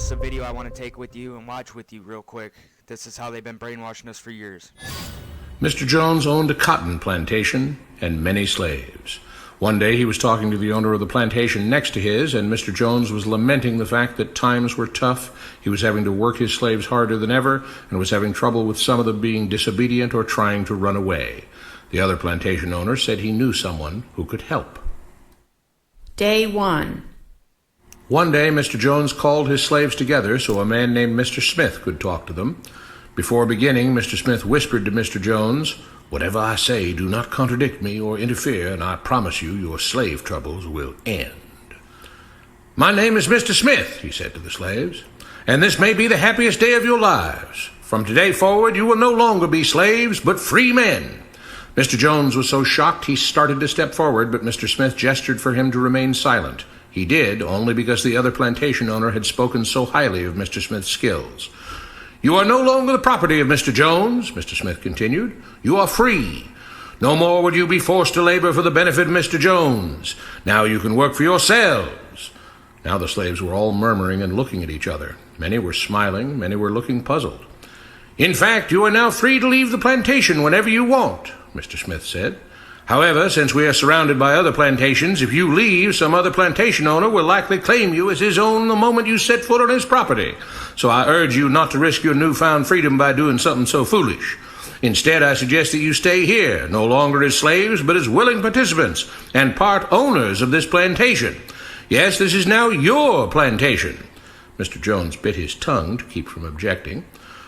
This is a video I want to take with you and watch with you real quick. This is how they've been brainwashing us for years. Mr. Jones owned a cotton plantation and many slaves. One day he was talking to the owner of the plantation next to his, and Mr. Jones was lamenting the fact that times were tough. He was having to work his slaves harder than ever and was having trouble with some of them being disobedient or trying to run away. The other plantation owner said he knew someone who could help. Day 1. One day, Mr. Jones called his slaves together so a man named Mr. Smith could talk to them. Before beginning, Mr. Smith whispered to Mr. Jones, "Whatever I say, do not contradict me or interfere, and I promise you your slave troubles will end." "My name is Mr. Smith," he said to the slaves, "and this may be the happiest day of your lives. From today forward, you will no longer be slaves, but free men." Mr. Jones was so shocked he started to step forward, but Mr. Smith gestured for him to remain silent. He did, only because the other plantation owner had spoken so highly of Mr. Smith's skills. "You are no longer the property of Mr. Jones," Mr. Smith continued. "You are free. No more would you be forced to labor for the benefit of Mr. Jones. Now you can work for yourselves." Now the slaves were all murmuring and looking at each other. Many were smiling, many were looking puzzled. "In fact, you are now free to leave the plantation whenever you want," Mr. Smith said. "However, since we are surrounded by other plantations, if you leave, some other plantation owner will likely claim you as his own the moment you set foot on his property. So I urge you not to risk your newfound freedom by doing something so foolish. Instead, I suggest that you stay here, no longer as slaves, but as willing participants and part owners of this plantation. Yes, this is now your plantation." Mr. Jones bit his tongue to keep from objecting.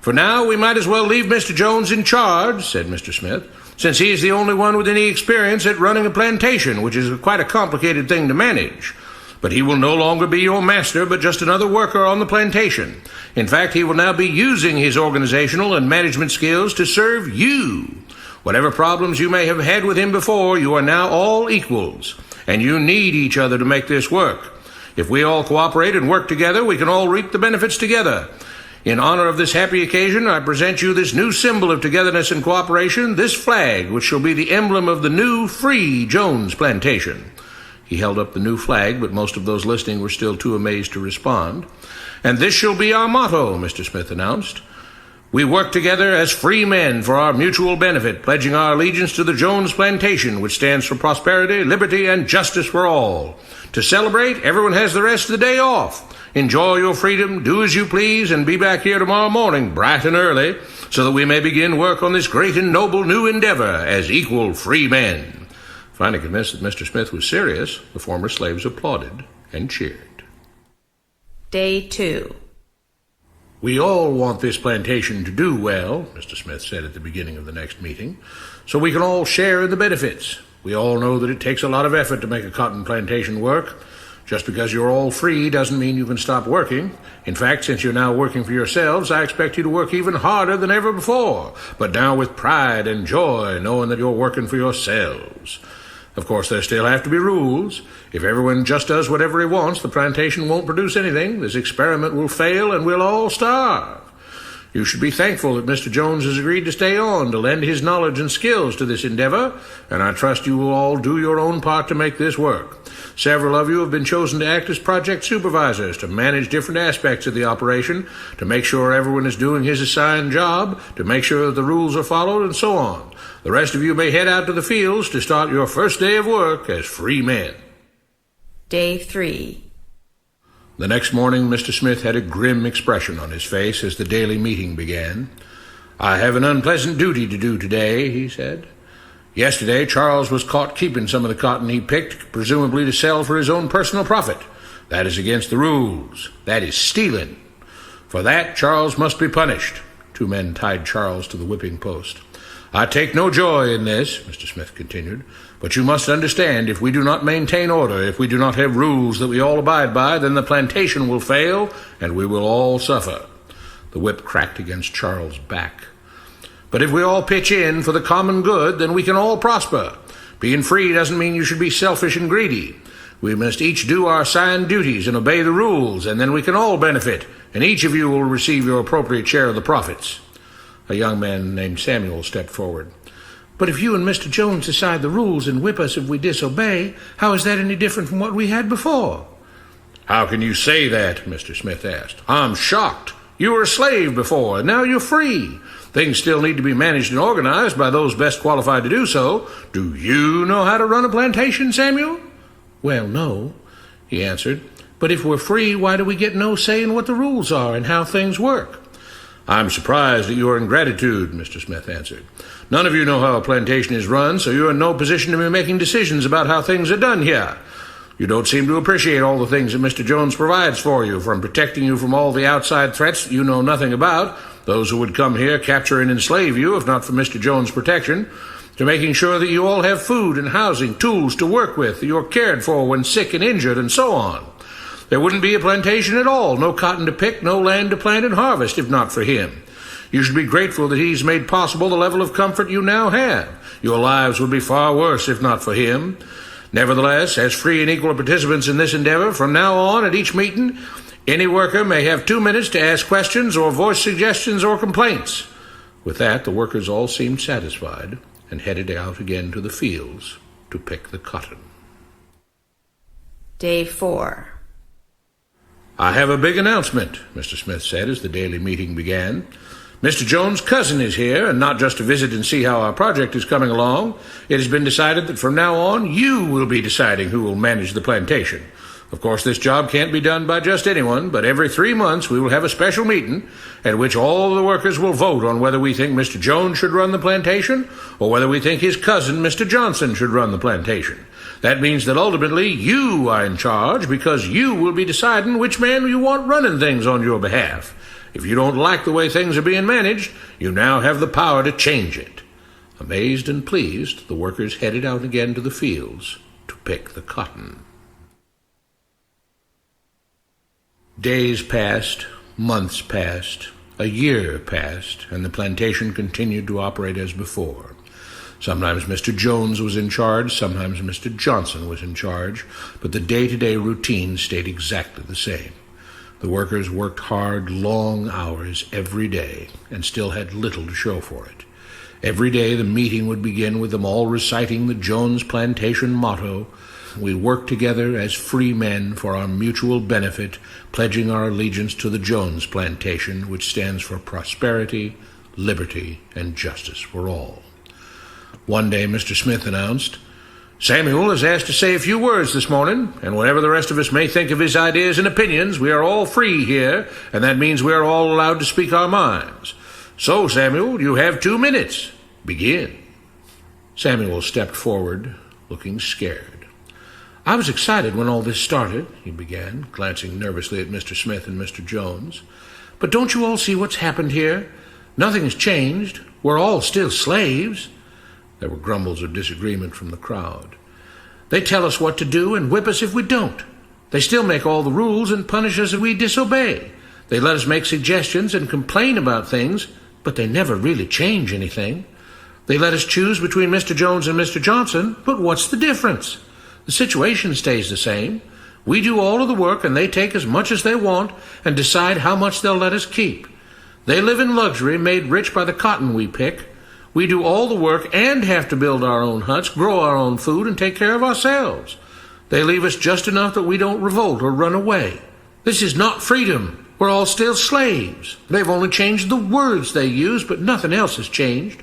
"For now, we might as well leave Mr. Jones in charge," said Mr. Smith, "since he is the only one with any experience at running a plantation, which is quite a complicated thing to manage. But he will no longer be your master, but just another worker on the plantation. In fact, he will now be using his organizational and management skills to serve you. Whatever problems you may have had with him before, you are now all equals, and you need each other to make this work. If we all cooperate and work together, we can all reap the benefits together. In honor of this happy occasion, I present you this new symbol of togetherness and cooperation, this flag, which shall be the emblem of the new, free Jones plantation." He held up the new flag, but most of those listening were still too amazed to respond. "And this shall be our motto," Mr. Smith announced. "We work together as free men for our mutual benefit, pledging our allegiance to the Jones plantation, which stands for prosperity, liberty, and justice for all. To celebrate, everyone has the rest of the day off. Enjoy your freedom, do as you please, and be back here tomorrow morning, bright and early, so that we may begin work on this great and noble new endeavor as equal free men." Finally convinced that Mr. Smith was serious, the former slaves applauded and cheered. Day 2. "We all want this plantation to do well," Mr. Smith said at the beginning of the next meeting, "so we can all share in the benefits. We all know that it takes a lot of effort to make a cotton plantation work. Just because you're all free doesn't mean you can stop working. In fact, since you're now working for yourselves, I expect you to work even harder than ever before, but now with pride and joy, knowing that you're working for yourselves. Of course, there still have to be rules. If everyone just does whatever he wants, the plantation won't produce anything. This experiment will fail, and we'll all starve. You should be thankful that Mr. Jones has agreed to stay on to lend his knowledge and skills to this endeavor, and I trust you will all do your own part to make this work. Several of you have been chosen to act as project supervisors to manage different aspects of the operation, to make sure everyone is doing his assigned job, to make sure that the rules are followed, and so on. The rest of you may head out to the fields to start your first day of work as free men." Day 3. The next morning, Mr. Smith had a grim expression on his face as the daily meeting began. "I have an unpleasant duty to do today," he said. "Yesterday, Charles was caught keeping some of the cotton he picked, presumably to sell for his own personal profit. That is against the rules. That is stealing. For that, Charles must be punished." 2 men tied Charles to the whipping post. "I take no joy in this," Mr. Smith continued, "but you must understand, if we do not maintain order, if we do not have rules that we all abide by, then the plantation will fail, and we will all suffer." The whip cracked against Charles' back. "But if we all pitch in for the common good, then we can all prosper. Being free doesn't mean you should be selfish and greedy. We must each do our assigned duties and obey the rules, and then we can all benefit, and each of you will receive your appropriate share of the profits." A young man named Samuel stepped forward. "But if you and Mr. Jones decide the rules and whip us if we disobey, how is that any different from what we had before?" "How can you say that?" Mr. Smith asked. "I'm shocked. You were a slave before, and now you're free. Things still need to be managed and organized by those best qualified to do so. Do you know how to run a plantation, Samuel?" "Well, no," he answered. "But if we're free, why do we get no say in what the rules are and how things work?" "I'm surprised at your ingratitude," Mr. Smith answered. "None of you know how a plantation is run, so you're in no position to be making decisions about how things are done here. You don't seem to appreciate all the things that Mr. Jones provides for you, from protecting you from all the outside threats that you know nothing about, those who would come here, capture and enslave you, if not for Mr. Jones' protection, to making sure that you all have food and housing, tools to work with, that you're cared for when sick and injured, and so on. There wouldn't be a plantation at all, no cotton to pick, no land to plant and harvest, if not for him. You should be grateful that he's made possible the level of comfort you now have. Your lives would be far worse if not for him. Nevertheless, as free and equal participants in this endeavor, from now on at each meeting, any worker may have 2 minutes to ask questions or voice suggestions or complaints." With that, the workers all seemed satisfied and headed out again to the fields to pick the cotton. Day 4. "I have a big announcement," Mr. Smith said as the daily meeting began. "Mr. Jones' cousin is here, and not just to visit and see how our project is coming along. It has been decided that from now on, you will be deciding who will manage the plantation. Of course, this job can't be done by just anyone, but every 3 months we will have a special meeting at which all the workers will vote on whether we think Mr. Jones should run the plantation or whether we think his cousin, Mr. Johnson, should run the plantation. That means that ultimately you are in charge because you will be deciding which man you want running things on your behalf. If you don't like the way things are being managed, you now have the power to change it." Amazed and pleased, the workers headed out again to the fields to pick the cotton. Days passed, months passed, a year passed, and the plantation continued to operate as before. Sometimes Mr. Jones was in charge, sometimes Mr. Johnson was in charge, but the day-to-day routine stayed exactly the same. The workers worked hard, long hours every day, and still had little to show for it. Every day the meeting would begin with them all reciting the Jones Plantation motto, "We work together as free men for our mutual benefit, pledging our allegiance to the Jones Plantation, which stands for prosperity, liberty, and justice for all." One day Mr. Smith announced, "Samuel is asked to say a few words this morning, and whatever the rest of us may think of his ideas and opinions, we are all free here, and that means we are all allowed to speak our minds. So, Samuel, you have 2 minutes. Begin." Samuel stepped forward, looking scared. "I was excited when all this started," he began, glancing nervously at Mr. Smith and Mr. Jones. "But don't you all see what's happened here? Nothing has changed. We're all still slaves." There were grumbles of disagreement from the crowd. "They tell us what to do and whip us if we don't. They still make all the rules and punish us if we disobey. They let us make suggestions and complain about things, but they never really change anything. They let us choose between Mr. Jones and Mr. Johnson, but what's the difference? The situation stays the same. We do all of the work and they take as much as they want and decide how much they'll let us keep. They live in luxury, made rich by the cotton we pick. We do all the work and have to build our own huts, grow our own food, and take care of ourselves. They leave us just enough that we don't revolt or run away. This is not freedom. We're all still slaves. They've only changed the words they use, but nothing else has changed.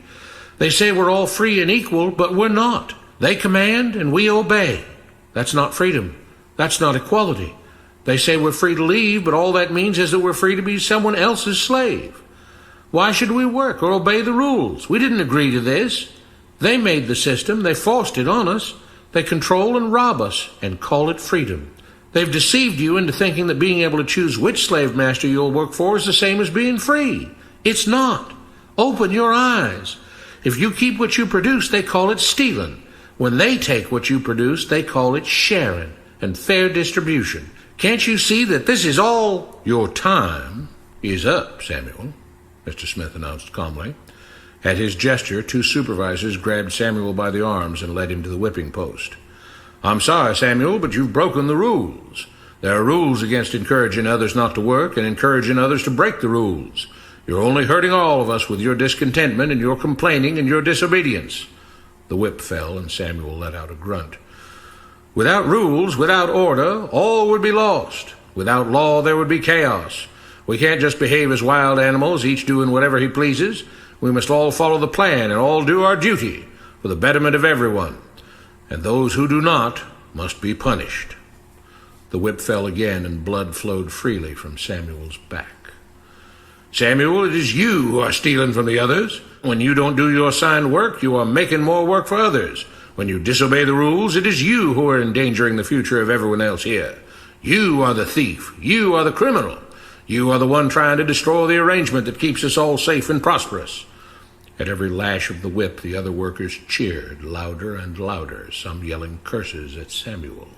They say we're all free and equal, but we're not. They command and we obey. That's not freedom. That's not equality. They say we're free to leave, but all that means is that we're free to be someone else's slave. Why should we work or obey the rules? We didn't agree to this. They made the system. They forced it on us. They control and rob us and call it freedom. They've deceived you into thinking that being able to choose which slave master you'll work for is the same as being free. It's not. Open your eyes. If you keep what you produce, they call it stealing. When they take what you produce, they call it sharing and fair distribution. Can't you see that this is all? Your time is up, Samuel, Mr. Smith announced calmly. At his gesture, 2 supervisors grabbed Samuel by the arms and led him to the whipping post. I'm sorry, Samuel, but you've broken the rules. There are rules against encouraging others not to work and encouraging others to break the rules. You're only hurting all of us with your discontentment and your complaining and your disobedience. The whip fell and Samuel let out a grunt. Without rules, without order, all would be lost. Without law, there would be chaos. We can't just behave as wild animals, each doing whatever he pleases. We must all follow the plan and all do our duty for the betterment of everyone. And those who do not must be punished. The whip fell again, and blood flowed freely from Samuel's back. Samuel, it is you who are stealing from the others. When you don't do your assigned work, you are making more work for others. When you disobey the rules, it is you who are endangering the future of everyone else here. You are the thief. You are the criminal. You are the one trying to destroy the arrangement that keeps us all safe and prosperous. At every lash of the whip, the other workers cheered louder and louder, some yelling curses at Samuel.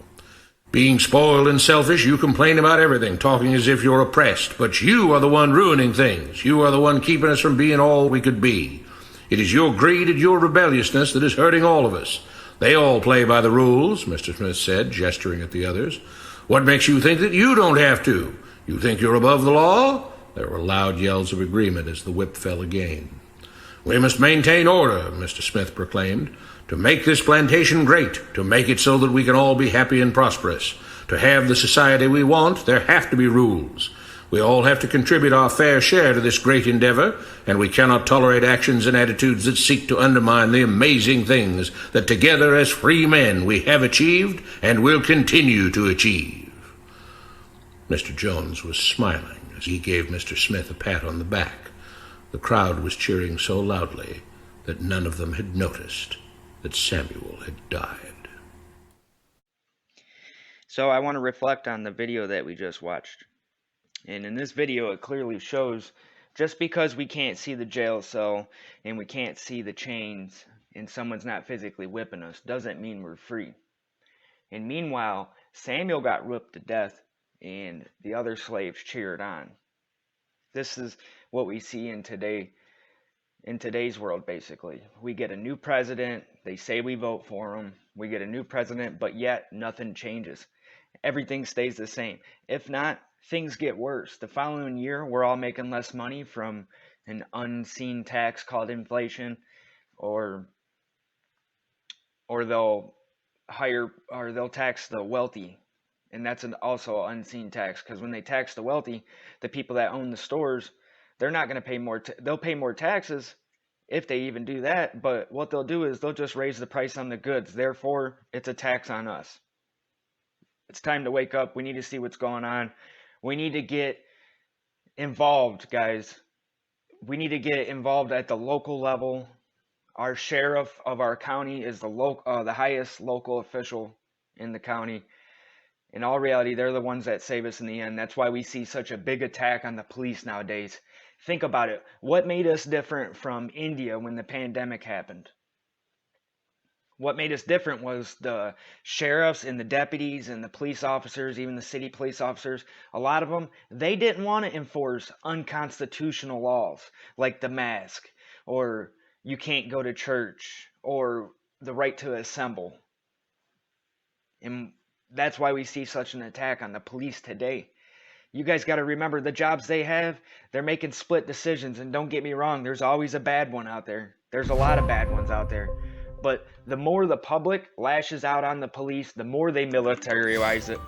Being spoiled and selfish, you complain about everything, talking as if you're oppressed. But you are the one ruining things. You are the one keeping us from being all we could be. It is your greed and your rebelliousness that is hurting all of us. They all play by the rules, Mr. Smith said, gesturing at the others. What makes you think that you don't have to? You think you're above the law? There were loud yells of agreement as the whip fell again. We must maintain order, Mr. Smith proclaimed, to make this plantation great, to make it so that we can all be happy and prosperous. To have the society we want, there have to be rules. We all have to contribute our fair share to this great endeavor, and we cannot tolerate actions and attitudes that seek to undermine the amazing things that together as free men we have achieved and will continue to achieve. Mr. Jones was smiling as he gave Mr. Smith a pat on the back. The crowd was cheering so loudly that none of them had noticed that Samuel had died. So I want to reflect on the video that we just watched. And in this video, it clearly shows just because we can't see the jail cell and we can't see the chains and someone's not physically whipping us doesn't mean we're free. And meanwhile, Samuel got whipped to death and the other slaves cheered on. This is what we see in today's world, basically. We get a new president, they say we vote for him, we get a new president, but yet nothing changes. Everything stays the same. If not, things get worse. The following year, we're all making less money from an unseen tax called inflation, or they'll tax the wealthy. And that's also an unseen tax, because when they tax the wealthy, the people that own the stores, they're not going to pay more. They'll pay more taxes if they even do that. But what they'll do is they'll just raise the price on the goods. Therefore, it's a tax on us. It's time to wake up. We need to see what's going on. We need to get involved, guys. We need to get involved at the local level. Our sheriff of our county is the highest local official in the county. In all reality, they're the ones that save us in the end. That's why we see such a big attack on the police nowadays. Think about it. What made us different from India when the pandemic happened? What made us different was the sheriffs and the deputies and the police officers, even the city police officers. A lot of them, they didn't want to enforce unconstitutional laws like the mask, or you can't go to church, or the right to assemble. And that's why we see such an attack on the police today. You guys got to remember the jobs they have, they're making split decisions. And don't get me wrong, there's always a bad one out there. There's a lot of bad ones out there. But the more the public lashes out on the police, the more they militarize it.